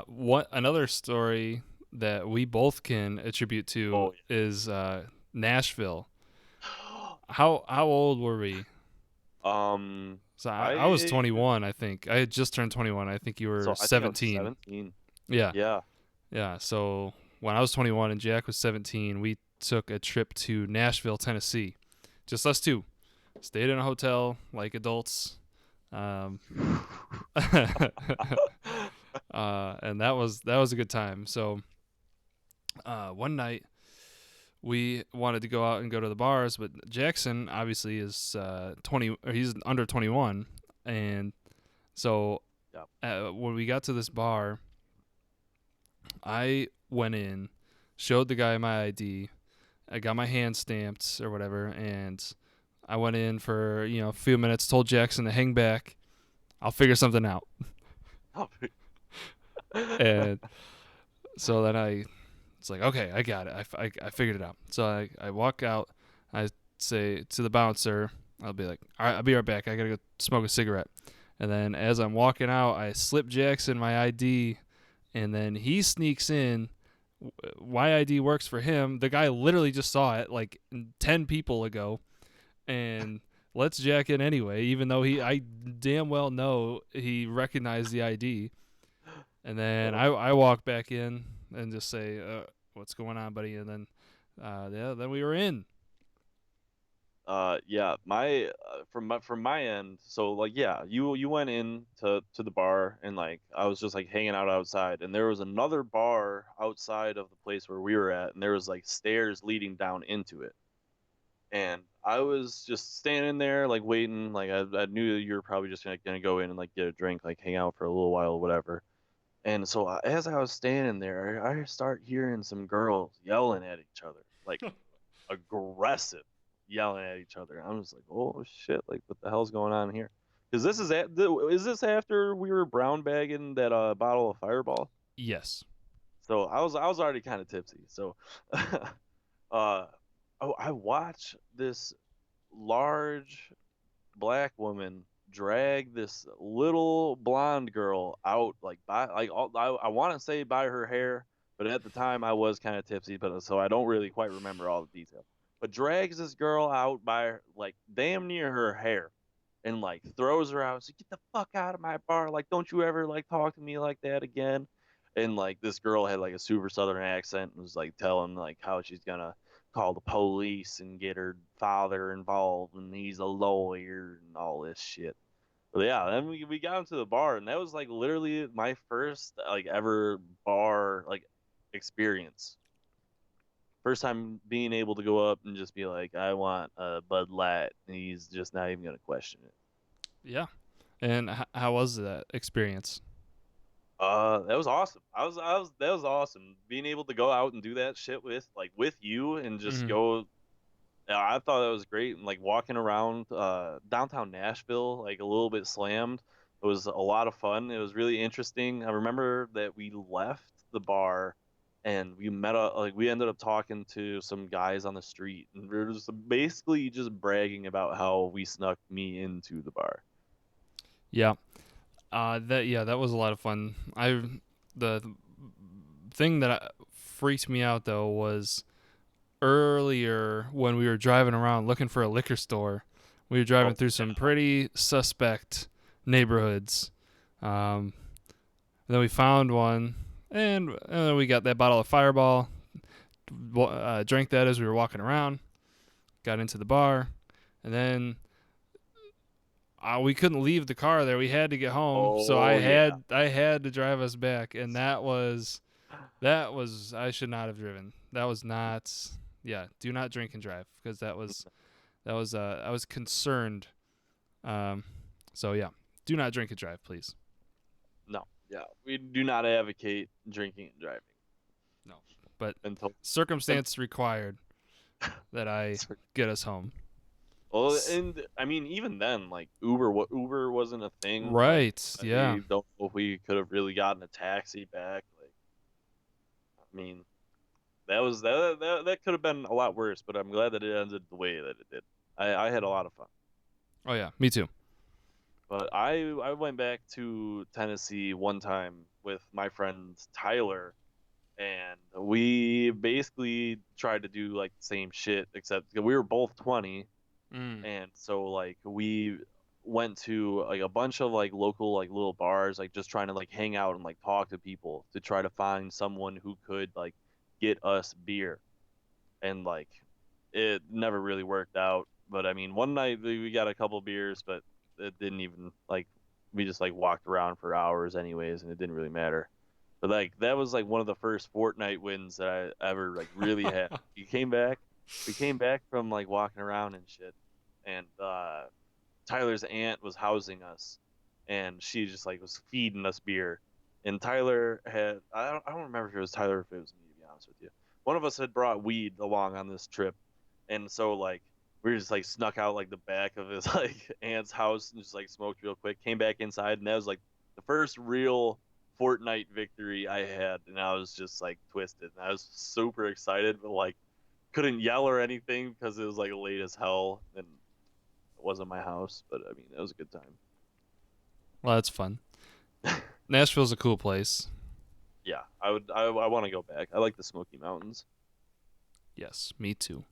What another story that we both can attribute to Oh is Nashville. yeah. How old were we? Um, So I was I 21, I think. I had just turned 21. I think you were so I think I was 17. 17. Yeah. Yeah. Yeah. So when I was 21 and Jack was 17, we took a trip to Nashville, Tennessee. Just us two. Stayed in a hotel like adults. Um, and that was a good time. So one night we wanted to go out and go to the bars, but Jackson obviously is 20, or he's under 21, and so Yeah. when we got to this bar, I went in, showed the guy my ID, I got my hand stamped or whatever, and I went in for a few minutes, told Jackson to hang back, I'll figure something out, and so then it's like, okay, I got it. I figured it out. So I walk out. I say to the bouncer, I'll be like, all right, I'll be right back. I got to go smoke a cigarette. And then as I'm walking out, I slip Jackson my ID, and then he sneaks in. My ID works for him. The guy literally just saw it like 10 people ago and lets Jack in anyway, even though I damn well know he recognized the ID. And then Oh. I walk back in and just say, "What's going on, buddy?" And then, yeah, then we were in. Yeah, my from my end, so like yeah, you went in to the bar and like I was just like hanging out outside and there was another bar outside of the place where we were at and there was like stairs leading down into it. And I was just standing there like waiting, like I knew you were probably just gonna go in and like get a drink, like hang out for a little while or whatever. And so as I was standing there, I start hearing some girls yelling at each other, like aggressive yelling at each other. I'm just like, oh shit, like what the hell's going on here? Because is this after we were brown bagging that bottle of Fireball? Yes. So I was already kind of tipsy. So oh, I watch this large black woman drag this little blonde girl out like by like I want to say by her hair, but at the time I was kind of tipsy, but so I don't really quite remember all the details. But drags this girl out by like damn near her hair and like throws her out. So get the fuck out of my bar. Like don't you ever like talk to me like that again. And like this girl had like a super southern accent and was like telling like how she's gonna call the police and get her father involved and he's a lawyer and all this shit. But yeah, then we got into the bar and that was like literally my first like ever bar like experience. First time being able to go up and just be like, I want a Bud Light, and he's just not even gonna question it. Yeah. And how was that experience? That was awesome. That was awesome. Being able to go out and do that shit with you and just Mm-hmm. go. Yeah, I thought that was great. And like walking around downtown Nashville, like a little bit slammed. It was a lot of fun. It was really interesting. I remember that we left the bar and we met up, like we ended up talking to some guys on the street and we were just basically just bragging about how we snuck me into the bar. Yeah. That was a lot of fun. The thing that freaked me out though was earlier when we were driving around looking for a liquor store. We were driving Oh, through some pretty suspect neighborhoods. Um, then we found one, and then we got that bottle of Fireball. Drank that as we were walking around. Got into the bar, and then we couldn't leave the car there. We had to get home, so I oh yeah. had I had to drive us back, and that was I should not have driven. That was not. Yeah, do not drink and drive because that was I was concerned. Um, so yeah, do not drink and drive, please. No, yeah. We do not advocate drinking and driving No, but until circumstance required that I get us home. well, and I mean, even then, like Uber wasn't a thing. Like, Right? Yeah. I don't know if we could have really gotten a taxi back. Like, I mean, that could have been a lot worse. But I'm glad that it ended the way that it did. I had a lot of fun. Oh yeah, me too. But I went back to Tennessee one time with my friend Tyler, and we basically tried to do like the same shit, except we were both 20, Mm. and so like we went to like a bunch of like local like little bars, like just trying to like hang out and like talk to people to try to find someone who could like get us beer. And like it never really worked out. But I mean, one night we got a couple beers, but it didn't even like we just like walked around for hours anyways, and it didn't really matter. But like that was like one of the first Fortnite wins that I ever like really had. We came back from like walking around and shit, and Tyler's aunt was housing us, and she just like was feeding us beer. And Tyler had I don't remember if it was Tyler or if it was me, to be honest with you. One of us had brought weed along on this trip, and so like we were just like snuck out like the back of his like aunt's house and just like smoked real quick. Came back inside, and that was like the first real Fortnite victory I had, and I was just like twisted. And I was super excited, but like couldn't yell or anything because it was like late as hell, and it wasn't my house, but I mean, it was a good time. Well, that's fun. Nashville's a cool place. Yeah, I would. I want to go back. I like the Smoky Mountains. Yes, me too.